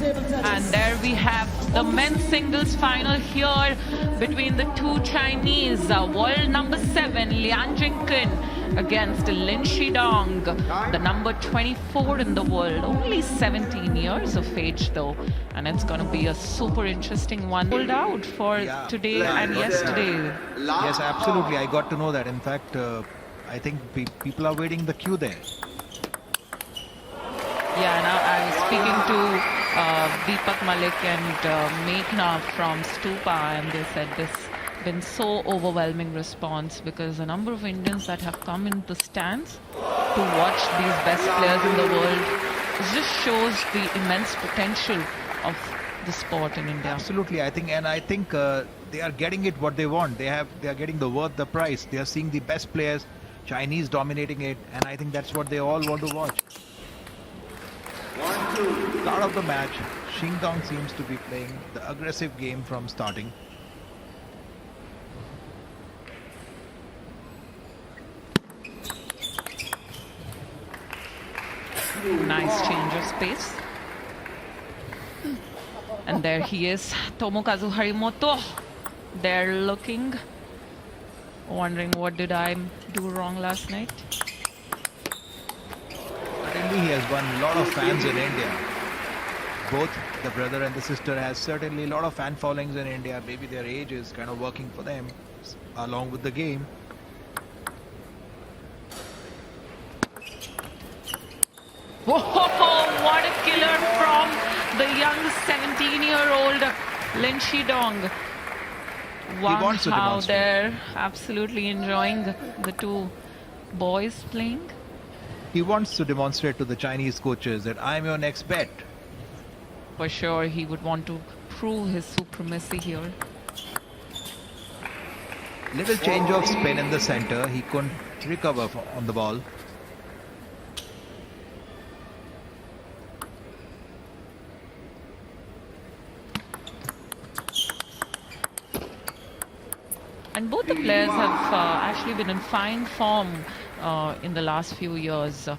And there we have the men's singles final here between the two Chinese. World number 7, Liang Jingkun against Lin Shidong, the number 24 in the world. Only 17 years of age though. And it's going to be a super interesting one. Pulled out for today and yesterday. Yes, absolutely. I got to know that. In fact, I think people are waiting the queue there. Yeah, now I was speaking to Deepak Malik and Meghna from Stupa, and they said this been so overwhelming response because a number of Indians that have come in the stands to watch these best players in the world just shows the immense potential of the sport in India. Absolutely, I think they are getting it what they want. They are getting the worth the price. They are seeing the best players, Chinese dominating it, and I think that's what they all want to watch. Start of the match, Shidong seems to be playing the aggressive game from starting. Nice change of space. And there he is, Tomokazu Harimoto. They're looking, wondering what did I do wrong last night. Certainly he has won a lot of fans in India. Both the brother and the sister has certainly a lot of fan followings in India. Maybe their age is kind of working for them along with the game. Whoa, what a killer from the young 17-year-old Lin Shidong. Wow, they're absolutely enjoying the two boys playing. He wants to demonstrate to the Chinese coaches that I'm your next bet. For sure, he would want to prove his supremacy here. Little change of spin in the center. He couldn't recover on the ball. And both the players have actually been in fine form in the last few years.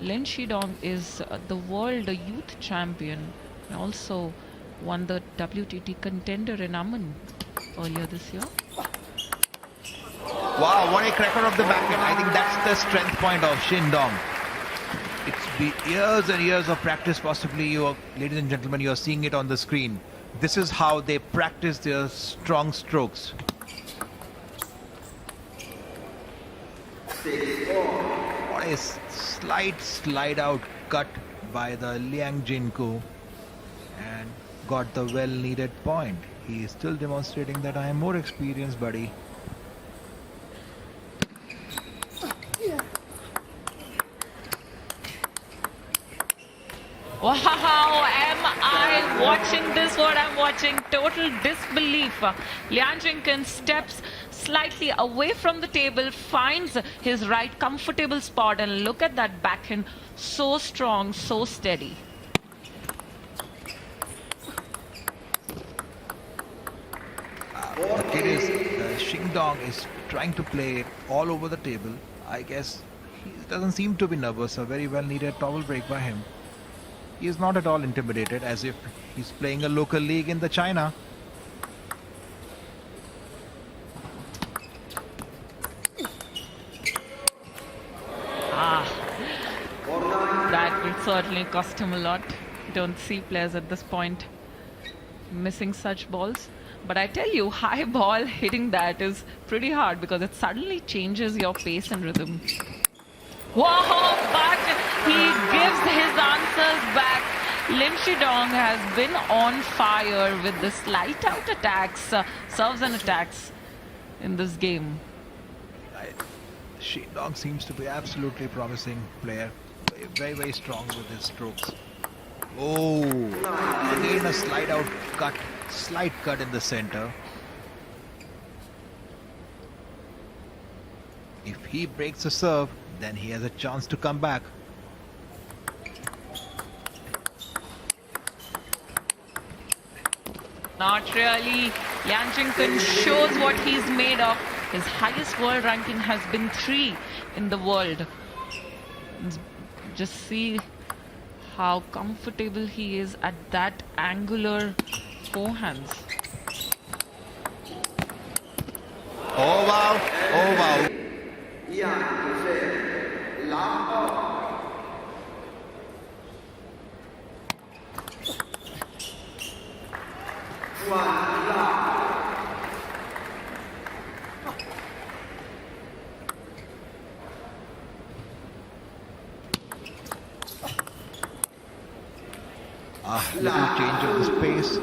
Lin Shidong is the world youth champion and also won the WTT Contender in Amman earlier this year. Wow, what a cracker of the backhand. I think that's the strength point of Shidong. It's been years and years of practice. Possibly you, ladies and gentlemen, you are seeing it on the screen. This is how they practice their strong strokes. What a slight slide out cut by the Liang Jingkun and got the well needed point. He is still demonstrating that I am more experienced, buddy. Wow, am I watching this? What I'm watching? Total disbelief. Liang Jingkun steps slightly away from the table, finds his right comfortable spot, and look at that backhand. So strong, so steady. The kid is, Shidong is trying to play it all over the table. I guess he doesn't seem to be nervous. A very well needed towel break by him. He is not at all intimidated, as if he's playing a local league in the China. That will certainly cost him a lot. Don't see players at this point missing such balls. But I tell you, high ball hitting that is pretty hard because it suddenly changes your pace and rhythm. Whoa, but he gives his answers back. Lin Shidong has been on fire with the light out attacks, serves and attacks in this game. Shidong seems to be absolutely promising player. Very, very strong with his strokes. Oh, again a slide out cut, slight cut in the center. If he breaks the serve, then he has a chance to come back. Not really. Liang Jingkun shows what he's made of. His highest world ranking has been 3 in the world. Just see how comfortable he is at that angular forehands. Oh wow, oh wow. Little change of the space.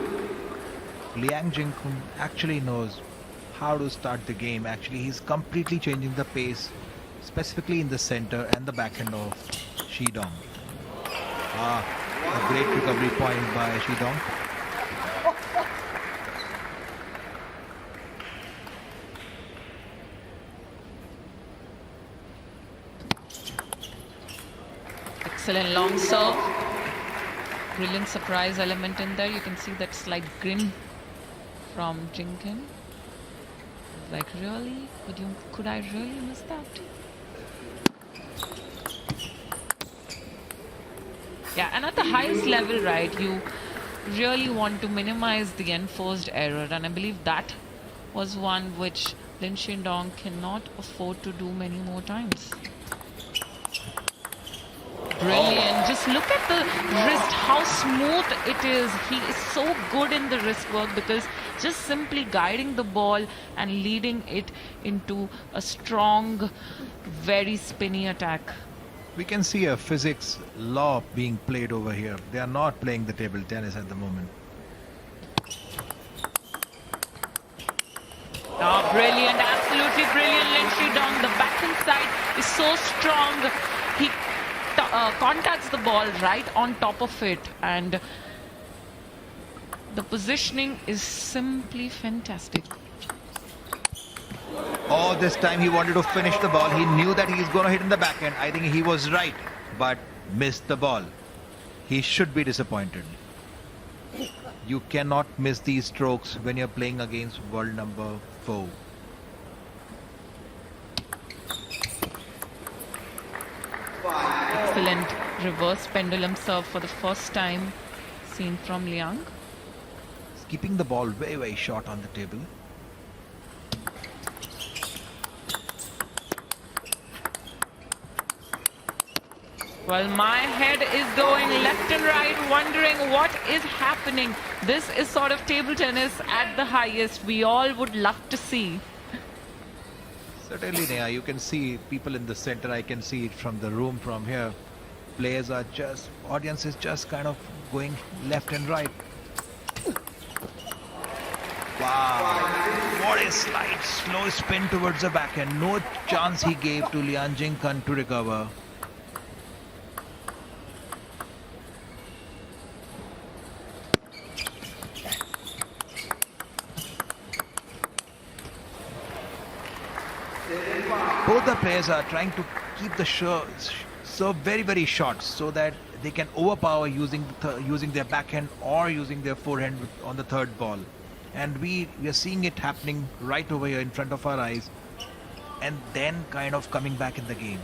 Liang Jingkun actually knows how to start the game. Actually, he's completely changing the pace, specifically in the center and the backhand of Shidong. A great recovery point by Shidong. Excellent long serve. Brilliant surprise element in there. You can see that slight grin from Jingkun. Like, really? Could I really miss that? Yeah, and at the highest level, right, you really want to minimize the enforced error, and I believe that was one which Lin Shidong cannot afford to do many more times. Brilliant. Just look at the wrist, how smooth it is. He is so good in the wrist work because just simply guiding the ball and leading it into a strong, very spinny attack. We can see a physics law being played over here. They are not playing the table tennis at the moment. Oh, brilliant. Absolutely brilliant, Lin Shidong. The backhand side is so strong. He contacts the ball right on top of it, and the positioning is simply fantastic. Oh, this time he wanted to finish the ball. He knew that he's going to hit in the backhand. I think he was right, but missed the ball. He should be disappointed. You cannot miss these strokes when you're playing against world number 4. Excellent reverse pendulum serve for the first time seen from Liang. He's keeping the ball very, very short on the table. Well, my head is going left and right, wondering what is happening. This is sort of table tennis at the highest we all would love to see. Certainly, Neha, you can see people in the center. I can see it from the room from here. Players are just, audience is just kind of going left and right. Wow, what a slight slow spin towards the backhand. No chance he gave to Liang Jingkun to recover. Both the players are trying to keep the serve very, very short so that they can overpower using their backhand or using their forehand on the third ball. And we are seeing it happening right over here in front of our eyes, and then kind of coming back in the game.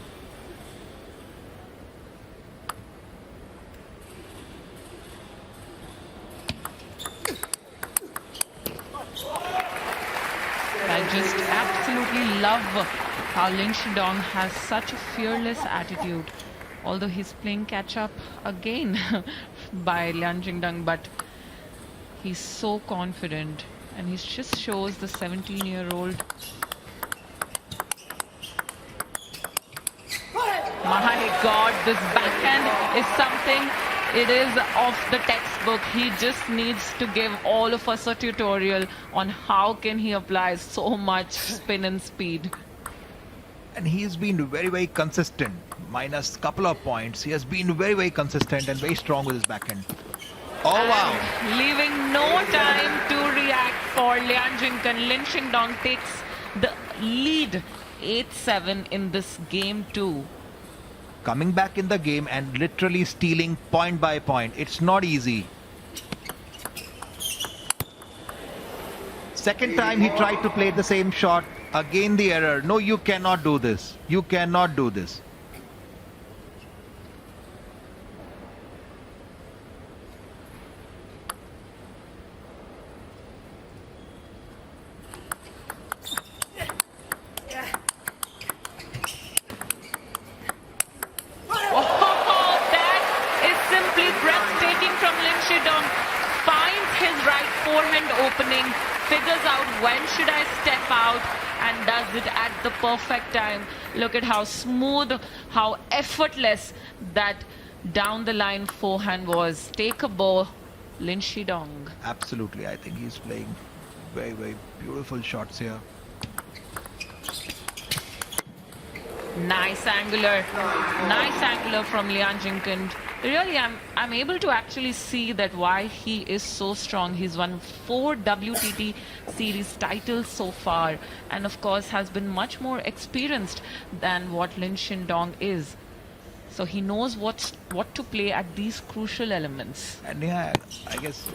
I just absolutely love how Lin Shidong has such a fearless attitude. Although he's playing catch up again by Liang Jingkun, but he's so confident, and he just shows the 17-year-old. My God, this backhand is something. It is off the textbook. He just needs to give all of us a tutorial on how can he apply so much spin and speed. And he's been very, very consistent. Minus couple of points. He has been very, very consistent and very strong with his backhand. Oh, and wow. leaving no time to react for Liang Jingkun. Lin Shidong takes the lead 8-7 in this game too. Coming back in the game and literally stealing point by point. It's not easy. Second time he tried to play the same shot. Again the error. No, you cannot do this. You cannot do this. opening, figures out when should I step out, and does it at the perfect time. Look at how smooth, how effortless that down the line forehand was. Take a bow, Lin Shidong. Absolutely, I think he's playing very, very beautiful shots here. Nice angular from Liang Jingkun. Really, I'm able to actually see that why he is so strong. He's won 4 WTT series titles so far, and of course has been much more experienced than what Lin Shidong is. So he knows what to play at these crucial elements. And yeah, I guess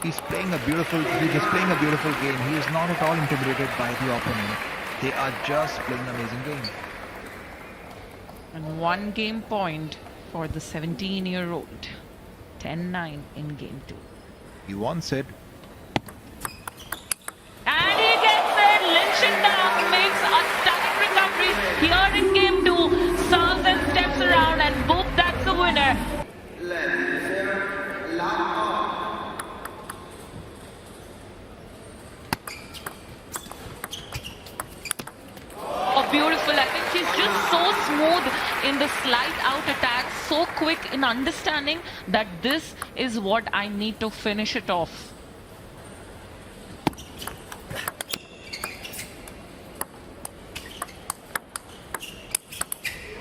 he's displaying a beautiful game. He is not at all intimidated by the opponent. They are just playing an amazing game. And 1 game point for the 17-year-old. 10-9 in game 2. He wants it. And he gets it! Lin Shidong makes a stunning recovery here in game 2. Serves and steps around, and boom, that's the winner. Oh, beautiful. I think he's just so smooth in the slide out attack, so quick in understanding that this is what I need to finish it off.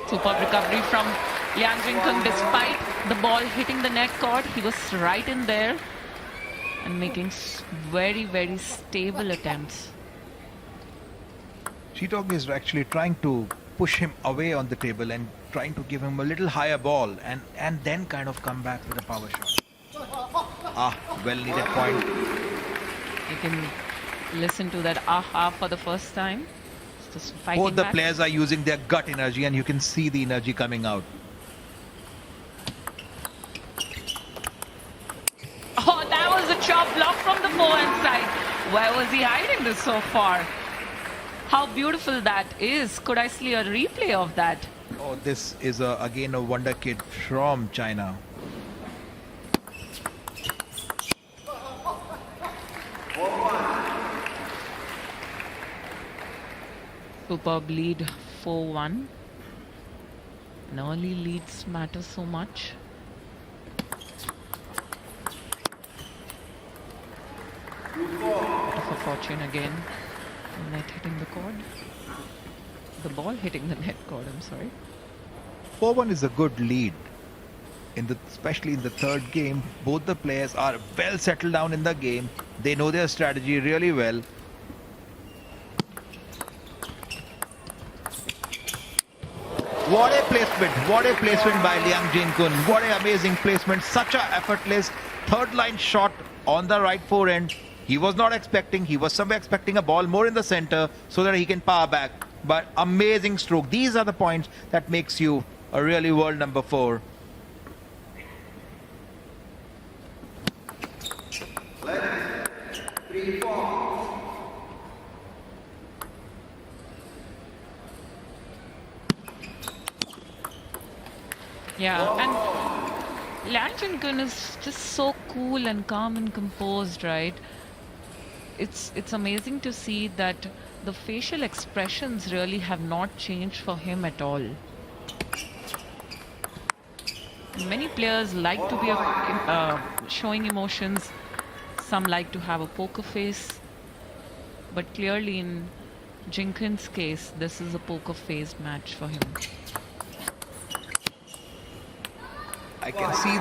Superb recovery from Liang Jingkun. Despite the ball hitting the net cord, he was right in there and making very, very stable attempts. Shidong is actually trying to push him away on the table and trying to give him a little higher ball and then kind of come back with a power shot. Well needed point. You can listen to that aha for the first time. It's just fighting Both the back. players are using their gut energy, and you can see the energy coming out. Oh, that was a chop block from the forehand side. Where was he hiding this so far? How beautiful that is. Could I see a replay of that? Oh, this is again a wonder kid from China. Superb lead 4-1. And early leads matter so much. Bit of a fortune again. Net hitting the cord. The ball hitting the net cord, I'm sorry. 4-1 is a good lead. Especially in the third game, both the players are well settled down in the game. They know their strategy really well. What a placement! What a placement by Liang Jingkun. What an amazing placement. Such a effortless third line shot on the right forehand. He was not expecting. He was somewhere expecting a ball more in the center so that he can power back. But amazing stroke. These are the points that makes you a really world number 4. Yeah, and Liang Jingkun is just so cool and calm and composed, right? It's amazing to see that the facial expressions really have not changed for him at all. Many players like to be showing emotions. Some like to have a poker face. But clearly in Jingkun's case, this is a poker-faced match for him. I can see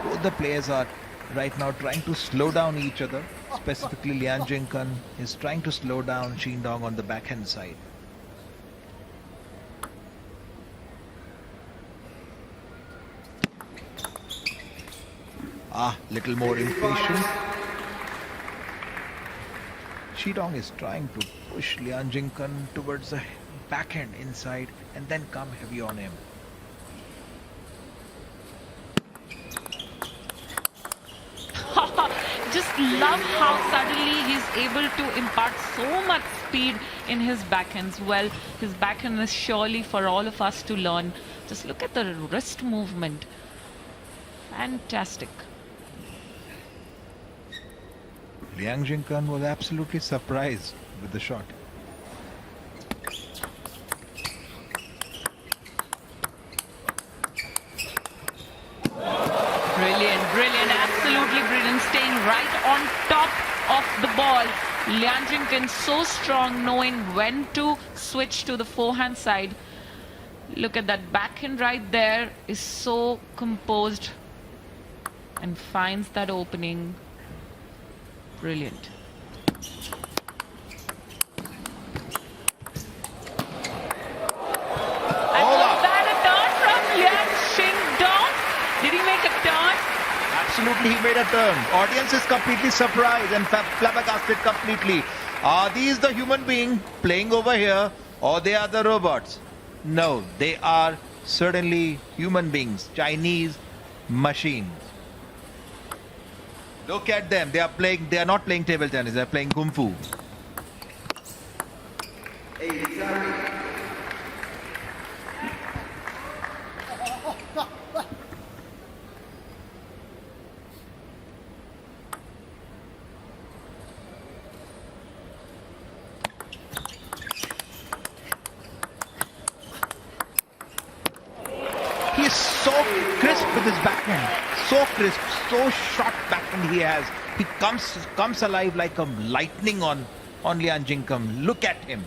both the players are right now trying to slow down each other. Specifically, Liang Jingkun is trying to slow down Shidong on the backhand side. Little more impatient. Shidong is trying to push Liang Jingkun towards the backhand inside and then come heavy on him. Just love how suddenly he's able to impart so much speed in his backhands. Well, his backhand is surely for all of us to learn. Just look at the wrist movement. Fantastic. Liang Jingkun was absolutely surprised with the shot. Brilliant, absolutely brilliant. Staying right on top of the ball. Liang Jingkun so strong, knowing when to switch to the forehand side. Look at that backhand right there, is so composed and finds that opening. Brilliant. And was that a turn from Liang Shidong? Did he make a turn? Absolutely, he made a turn. Audience is completely surprised and flabbergasted completely. Are these the human beings playing over here, or they are the robots? No, they are certainly human beings, Chinese machines. Look at them. They are not playing table tennis, they are playing kung fu. He is so crisp with his backhand. So crisp, so short backhand he has. He comes alive like a lightning on Liang Jingkun. Look at him.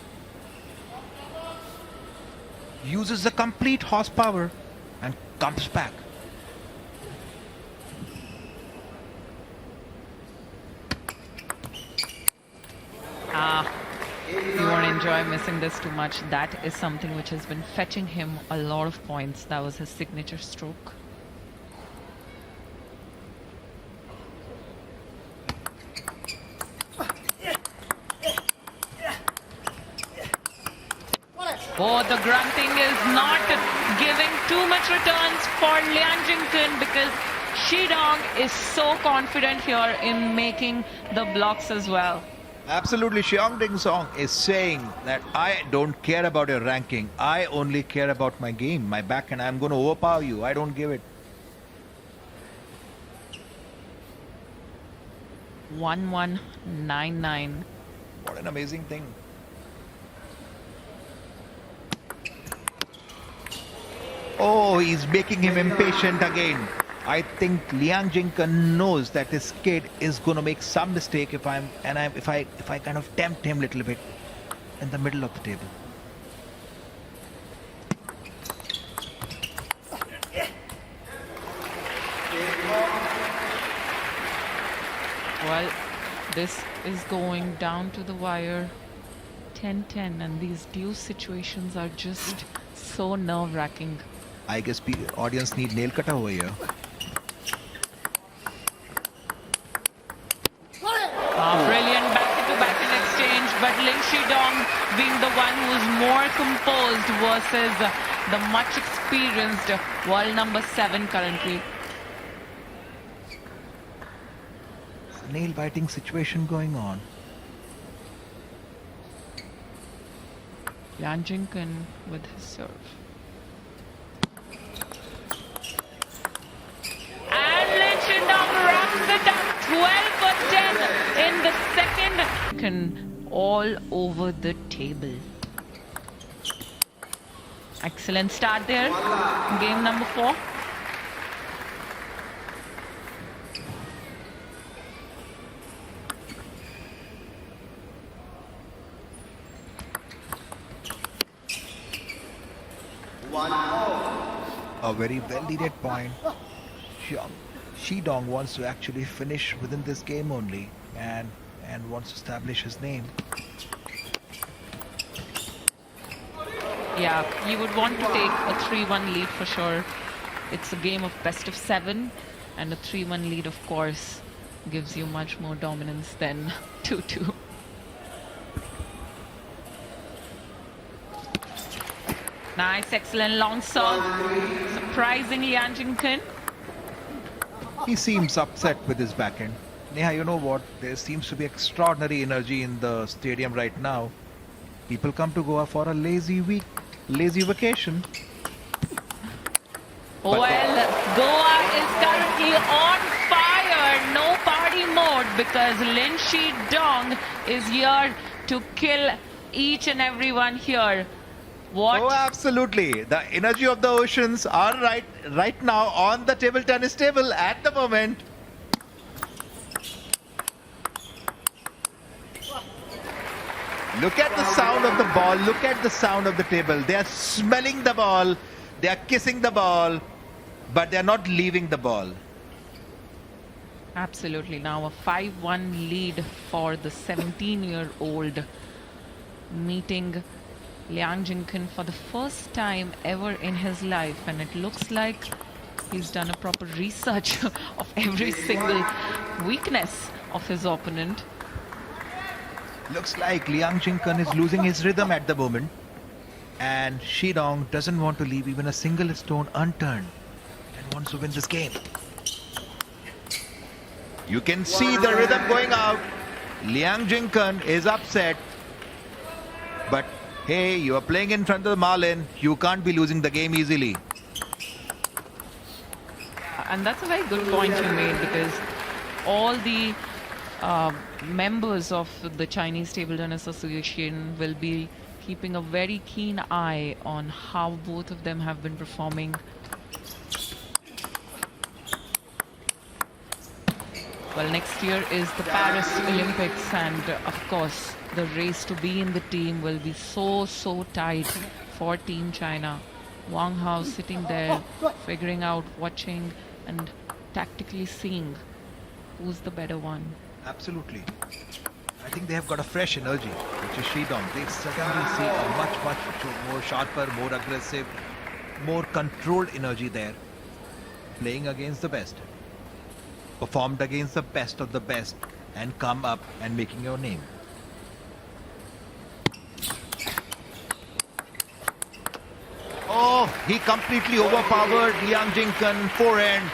Uses the complete horsepower and comes back. You won't enjoy missing this too much. That is something which has been fetching him a lot of points. That was his signature stroke. Oh, the grunting is not giving too much returns for Liang Jingkun because Shidong is so confident here in making the blocks as well. Absolutely, Xiang Ding Song is saying that I don't care about your ranking. I only care about my game, my backhand. I'm going to overpower you. I don't give it. 1199. What an amazing thing. Oh, he's making him impatient again. I think Liang Jingkun knows that this kid is going to make some mistake if I kind of tempt him a little bit in the middle of the table. Well, this is going down to the wire. 10-10, and these deuce situations are just so nerve-wracking. I guess audience need nail cutter over here. Brilliant back-to-back exchange, but Lin Shidong being the one who's more composed versus the much experienced world number 7 currently. Nail biting situation going on. Liang Jingkun with his serve. And Lin Shidong wraps it up 12 for 10 in the second. All over the table. Excellent start there. Game number 4. A very well needed point. Shidong wants to actually finish within this game only and wants to establish his name. Yeah, you would want to take a 3-1 lead for sure. It's a game of best of 7, and a 3-1 lead, of course, gives you much more dominance than 2-2. Nice, excellent long serve. Surprising Liang Jingkun. He seems upset with his backhand. Neha, you know what? There seems to be extraordinary energy in the stadium right now. People come to Goa for a lazy vacation. Well, Goa is currently on fire. No party mode. because Lin Shidong is here to kill each and everyone here. What? Oh, absolutely. The energy of the oceans are right now on the table tennis table at the moment. Look at the sound of the ball. Look at the sound of the table. They are smelling the ball. They are kissing the ball, but they are not leaving the ball. Absolutely. Now a 5-1 lead for the 17-year-old, meeting Liang Jingkun for the first time ever in his life, and it looks like he's done a proper research of every single weakness of his opponent. Looks like Liang Jingkun is losing his rhythm at the moment. And Shidong doesn't want to leave even a single stone unturned and wants to win this game. You can see the rhythm going out. Liang Jingkun is upset. But hey, you are playing in front of the Marlin. You can't be losing the game easily. And that's a very good point you made, because all the members of the Chinese Table Tennis Association will be keeping a very keen eye on how both of them have been performing. Well, next year is the Paris Olympics, and of course the race to be in the team will be so tight for Team China. Wang Hao sitting there figuring out, watching and tactically seeing who's the better one. Absolutely. I think they have got a fresh energy, which is Shidong. They certainly see a much more sharper, more aggressive, more controlled energy there. Playing against the best. Performed against the best of the best and come up and making your name. Oh, he completely overpowered Liang Jingkun forehand.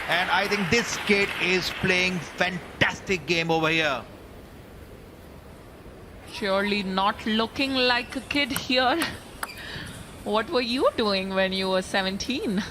And I think this kid is playing fantastic game over here. Surely not looking like a kid here. What were you doing when you were 17?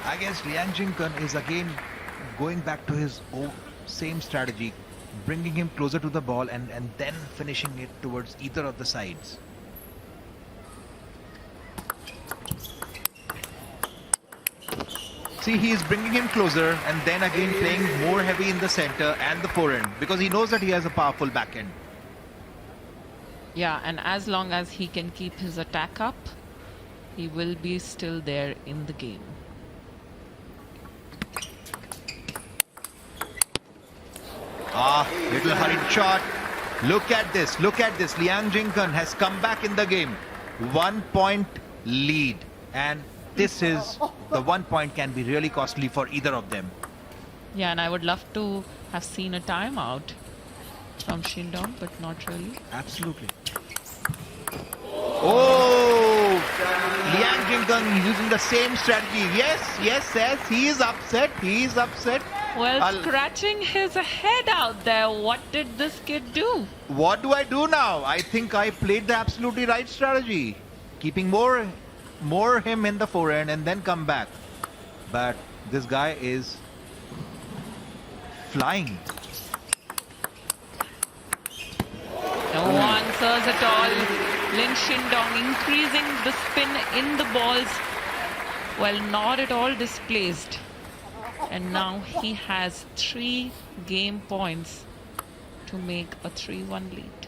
I guess Liang Jingkun is again going back to his old same strategy, bringing him closer to the ball and then finishing it towards either of the sides. See, he is bringing him closer and then again playing more heavy in the center and the forehand because he knows that he has a powerful backhand. Yeah, and as long as he can keep his attack up, he will be still there in the game. Little hurried shot. Look at this. Look at this. Liang Jingkun has come back in the game. 1 point lead. And this is the 1 point can be really costly for either of them. Yeah, and I would love to have seen a timeout from Shidong, but not really. Absolutely. Oh, Liang Jingkun using the same strategy. Yes. He is upset. He is upset. Well, scratching his head out there. What did this kid do? What do I do now? I think I played the absolutely right strategy. Keeping more him in the forehand and then come back. But this guy is flying. No answers at all. Lin Shidong increasing the spin in the balls. Well, not at all displaced. And now he has 3 game points to make a 3-1 lead.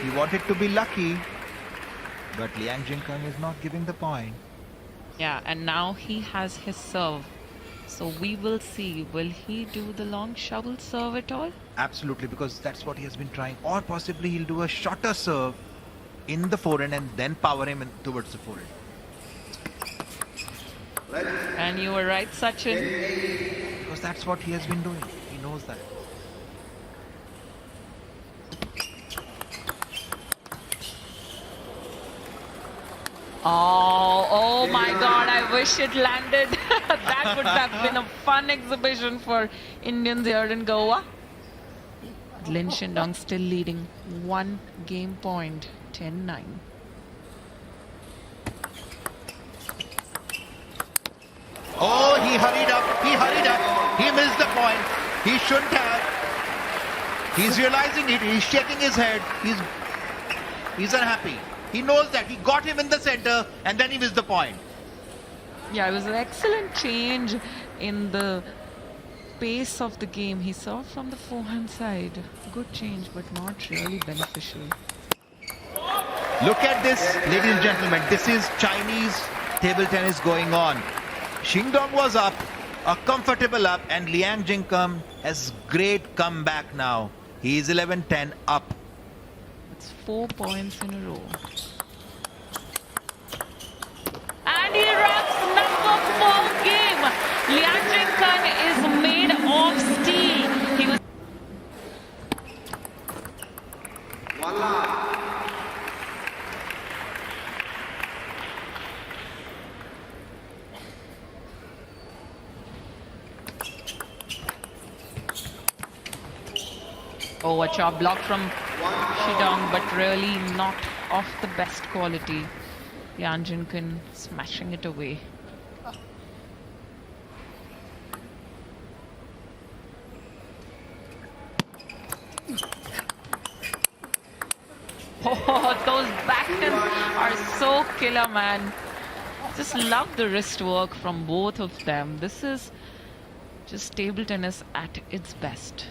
He wanted to be lucky, but Liang Jingkun is not giving the point. Yeah, and now he has his serve. So we will see, will he do the long shovel serve at all? Absolutely, because that's what he has been trying. Or possibly he'll do a shorter serve in the forehand and then power him towards the forehand. And you were right, Sachin. Because that's what he has been doing. He knows that. Oh my God, I wish it landed. That would have been a fun exhibition for Indians here in Goa. Lin Shidong still leading 1 game point, 10-9. Oh, he hurried up. He hurried up. He missed the point. He shouldn't have. He's realizing it. He's shaking his head. He's unhappy. He knows that. He got him in the center and then he missed the point. Yeah, it was an excellent change in the pace of the game. He saw from the forehand side. Good change, but not really beneficial. Look at this, ladies and gentlemen. This is Chinese table tennis going on. Shidong was up, a comfortable up, and Liang Jingkun has great comeback now. He is 11-10 up. It's 4 points in a row. And he rocks number 4 game. Liang Jingkun is made of steel. He was Oh, a chop block from Shidong, but really not of the best quality. Liang Jingkun smashing it away. Oh, those backhands are so killer, man. Just love the wrist work from both of them. This is just table tennis at its best.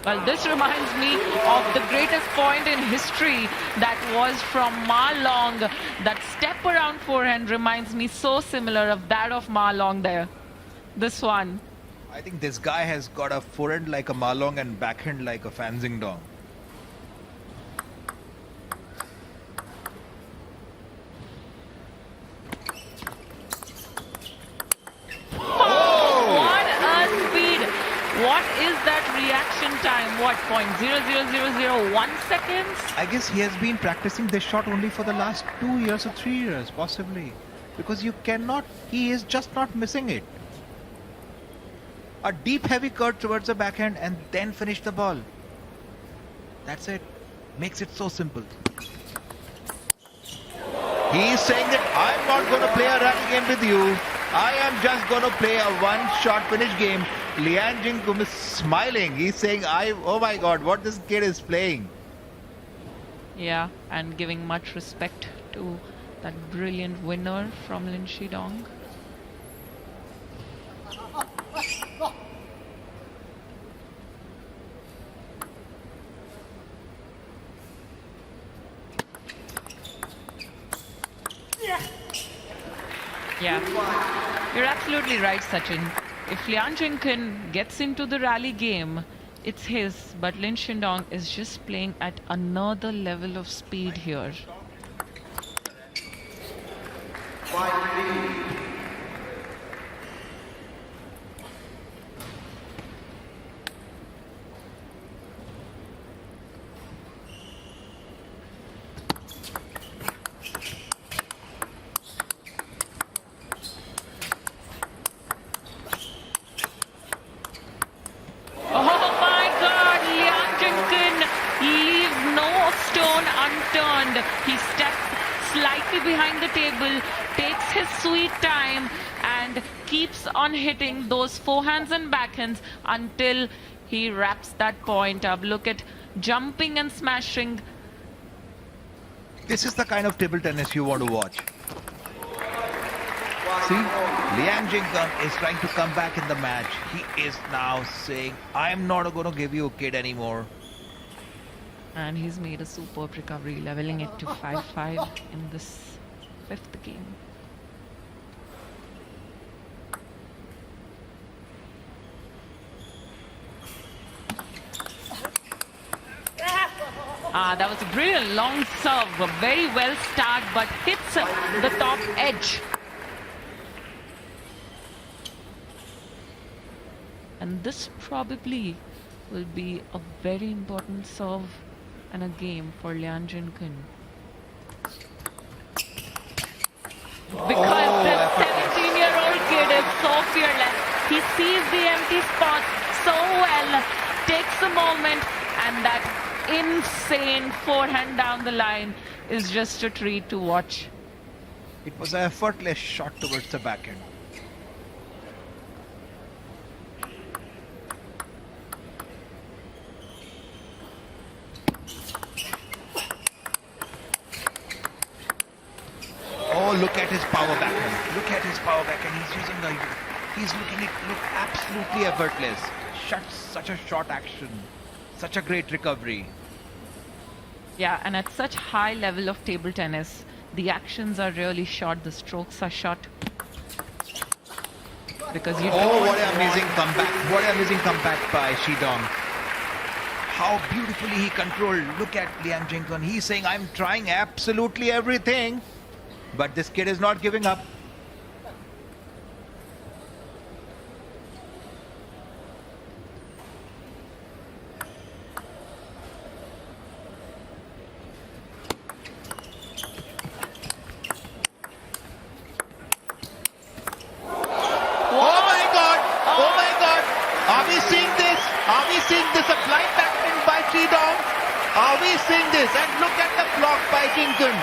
Well, this reminds me of the greatest point in history that was from Malong. That step around forehand reminds me so similar of that of Malong there. This one. I think this guy has got a forehand like a malong and backhand like a fanzhendong. What a speed! What is that reaction time? What, 0.00001 seconds? I guess he has been practicing this shot only for the last 2 years or 3 years, possibly. Because you cannot, he is just not missing it. A deep heavy cut towards the backhand and then finish the ball. That's it. Makes it so simple. He is saying that I'm not going to play a rally game with you. I am just going to play a one-shot finish game. Liang Jingkun is smiling. He's saying, oh my God, what this kid is playing. Yeah, and giving much respect to that brilliant winner from Lin Shidong. Yeah, you're absolutely right, Sachin. If Liang Jingkun gets into the rally game, it's his, but Lin Shidong is just playing at another level of speed here. He steps slightly behind the table, takes his sweet time and keeps on hitting those forehands and backhands until he wraps that point up. Look at jumping and smashing. This is the kind of table tennis you want to watch. See, Liang Jingkun is trying to come back in the match. He is now saying, I'm not going to give you a kid anymore. And he's made a superb recovery, leveling it to 5-5 in this 5th game. That was a brilliant long serve, a very well started, but hits the top edge. And this probably will be a very important serve and a game for Liang Jingkun. Because this 17-year-old kid is so fearless. He sees the empty spot so well, takes a moment, and that insane forehand down the line is just a treat to watch. It was an effortless shot towards the backhand. Oh, look at his power backhand. Look at his power backhand. He's looking it look absolutely effortless. Such a short action. Such a great recovery. Yeah, and at such high level of table tennis, the actions are really short, the strokes are short. Because you Oh, what an amazing comeback. What an amazing comeback by Shidong. How beautifully he controlled. Look at Liang Jingkun. He's saying, I'm trying absolutely everything. But this kid is not giving up. Are we seeing this? A blind backhand by Shidong? Are we seeing this? And look at the block by Jingkun.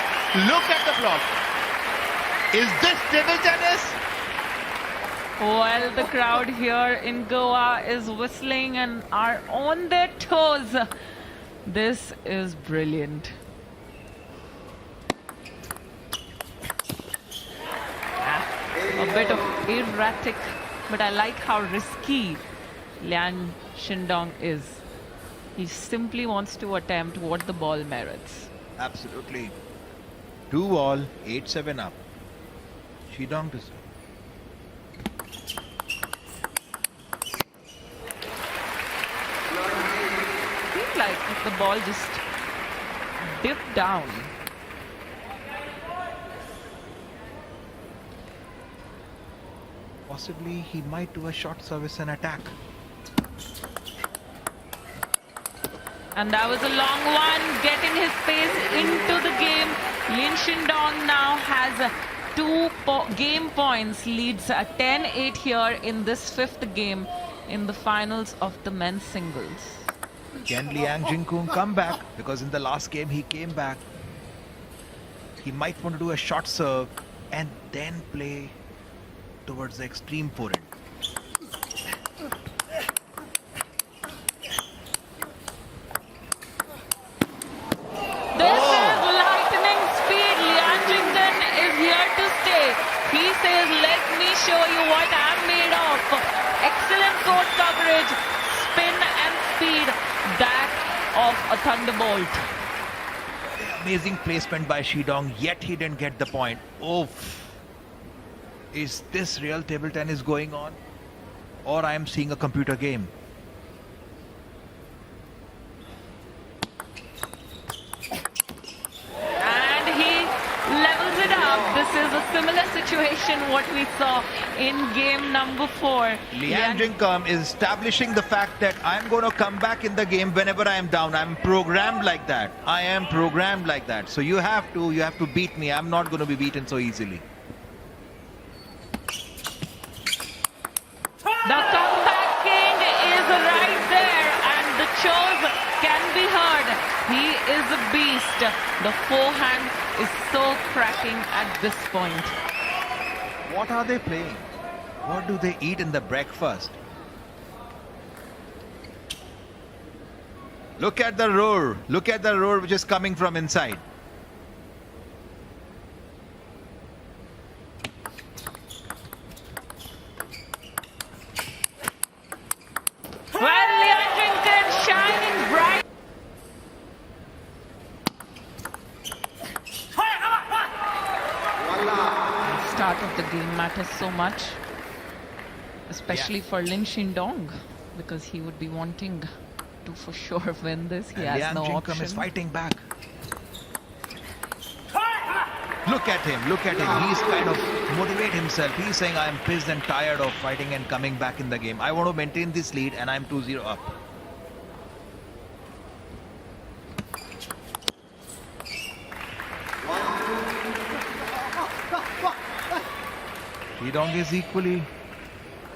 Look at the block. Is this table tennis? Well, the crowd here in Goa is whistling and are on their toes. This is brilliant. A bit of erratic, but I like how risky Liang Shidong is. He simply wants to attempt what the ball merits. Absolutely. 2-all, 8-7 up. Shidong to serve. Seems like the ball just dipped down. Possibly he might do a short service and attack. And that was a long one, getting his pace into the game. Lin Shidong now has 2 game points, leads 10-8 here in this 5th game in the finals of the men's singles. Can Liang Jingkun come back? Because in the last game he came back. He might want to do a short serve and then play towards the extreme forehand. This is lightning speed. Liang Jingkun is here to stay. He says, let me show you what I'm made of. Excellent court coverage, spin and speed. That of a thunderbolt. Amazing placement by Shidong, yet he didn't get the point. Oh, is this real table tennis going on? Or I am seeing a computer game? And he levels it up. This is a similar situation what we saw in game number 4. Liang Jingkun is establishing the fact that I'm going to come back in the game whenever I am down. I'm programmed like that. I am programmed like that. So you have to beat me. I'm not going to be beaten so easily. The comeback king is right there, and the chores can be heard. He is a beast. The forehand is so cracking at this point. What are they playing? What do they eat in the breakfast? Look at the roar. Look at the roar which is coming from inside. Well, Liang Jingkun shining bright. The start of the game matters so much, especially for Lin Shidong, because he would be wanting to for sure win this. He And has Liang no Jingkun option. is fighting back. Look at him, look at him. He's kind of motivate himself. He's saying, I am pissed and tired of fighting and coming back in the game. I want to maintain this lead and I'm 2-0 up. Shidong is equally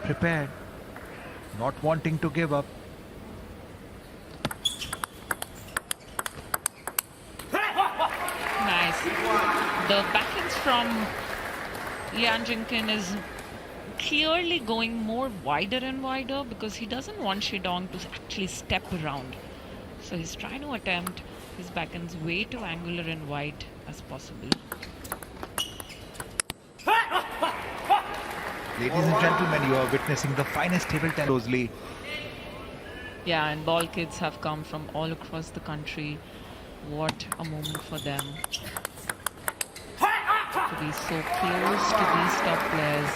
prepared, not wanting to give up. Nice. The backhands from Liang Jingkun is clearly going more wider and wider because he doesn't want Shidong to actually step around. So he's trying to attempt his backhands way too angular and wide as possible. Ladies and gentlemen, you are witnessing the finest table tennis closely. Yeah, and ball kids have come from all across the country. What a moment for them to be so close to these top players,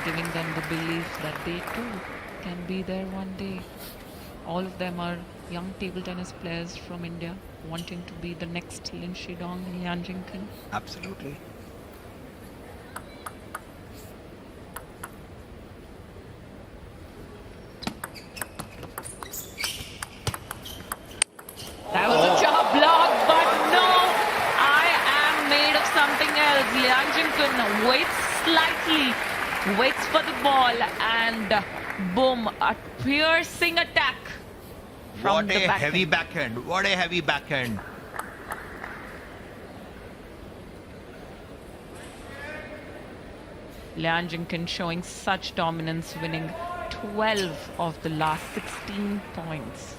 giving them the belief that they too can be there one day. All of them are young table tennis players from India, wanting to be the next Lin Shidong and Liang Jingkun. Absolutely. That was a job block, but no, I am made of something else. Liang Jingkun waits slightly, waits for the ball, and boom, a piercing attack from What the a backhand. heavy backhand. What a heavy backhand. Liang Jingkun showing such dominance, winning 12 of the last 16 points.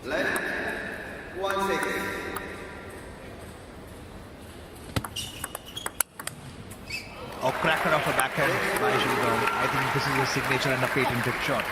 Left, 1 second. A cracker of a backhand by Shidong. I think this is a signature and a patented shot.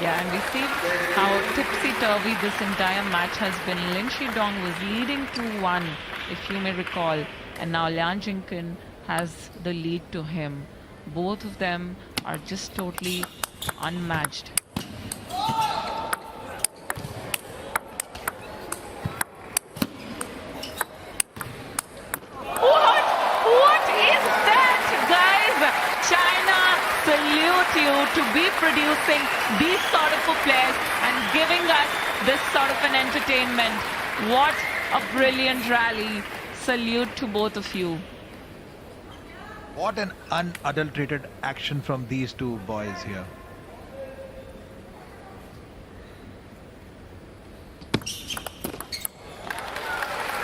Yeah, and we see how tipsy-turvy this entire match has been. Lin Shidong was leading 2-1, if you may recall, and now Liang Jingkun has the lead to him. Both of them are just totally unmatched. What is that, guys? China, salute you to be producing these sort of players and giving us this sort of an entertainment. What a brilliant rally. Salute to both of you. What an unadulterated action from these two boys here.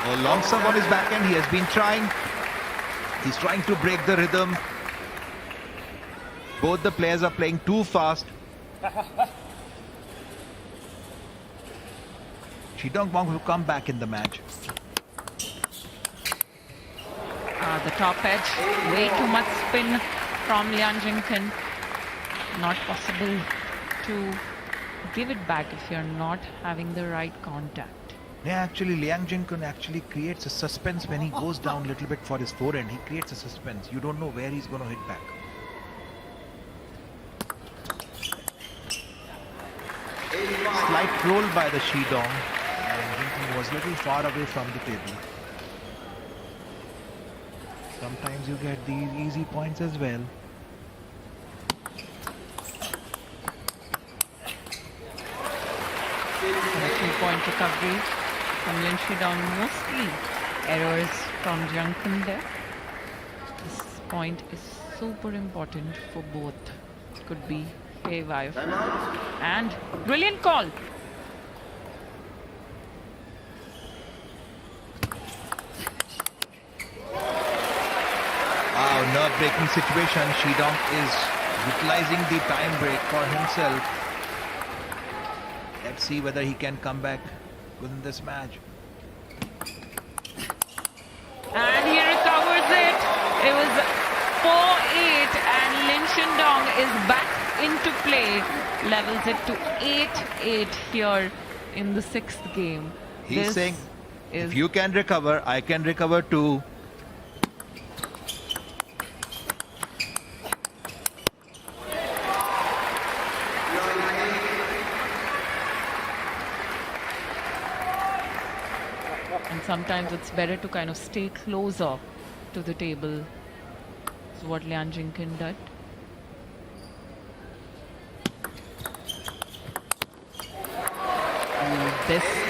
A long serve on his backhand. He has been trying. He's trying to break the rhythm. Both the players are playing too fast. Shidong wants to come back in the match. The top edge, way too much spin from Liang Jingkun. Not possible to give it back if you're not having the right contact. Yeah, actually, Liang Jingkun actually creates a suspense when he goes down a little bit for his forehand. He creates a suspense. You don't know where he's going to hit back. Slight roll by the Shidong. And Jingkun was a little far away from the table. Sometimes you get these easy points as well. And a 2-point recovery from Lin Shidong, mostly errors from Jingkun there. This point is super important for both. It could be haywire. And brilliant call. Wow, nerve-breaking situation. Shidong is utilizing the time break for himself. Let's see whether he can come back within this match. And he recovers it. It was 4-8 and Lin Shidong is back into play. Levels it to 8-8 here in the 6th game. He's This saying, is if you can recover, I can recover too. and sometimes it's better to kind of stay closer to the table. Is what Liang Jingkun did.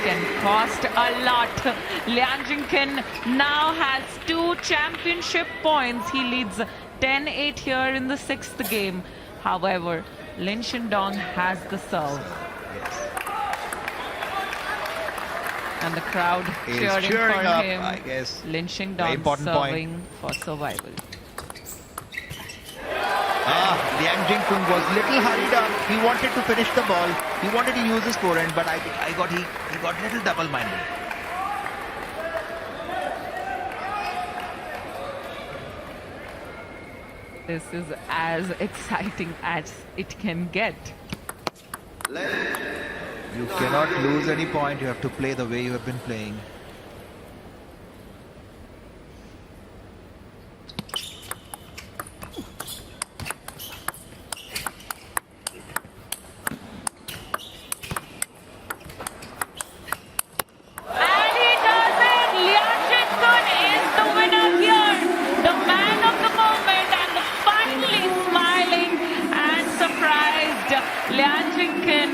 can cost a lot. Liang Jingkun now has 2 championship points. He leads 10-8 here in the 6th game. However, Lin Shidong has the serve. Yes. And the crowd Is cheering cheering for up, him. I guess. Lin Very Shidong important serving for survival. Liang Jingkun was little hurried up. He wanted to finish the ball. He wanted to use his forehand, but I got he got little double-minded. This is as exciting as it can get. You cannot lose any point. You have to play the way you have been playing. And he does it! Liang Jingkun is the winner here. The man of the moment and the finally smiling and surprised Liang Jingkun,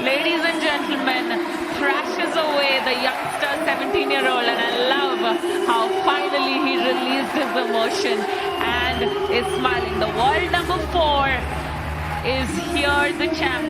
ladies and gentlemen, thrashes away the youngster 17-year-old, and I love how finally he released his emotion and is smiling. The world number 4 is here, the champ.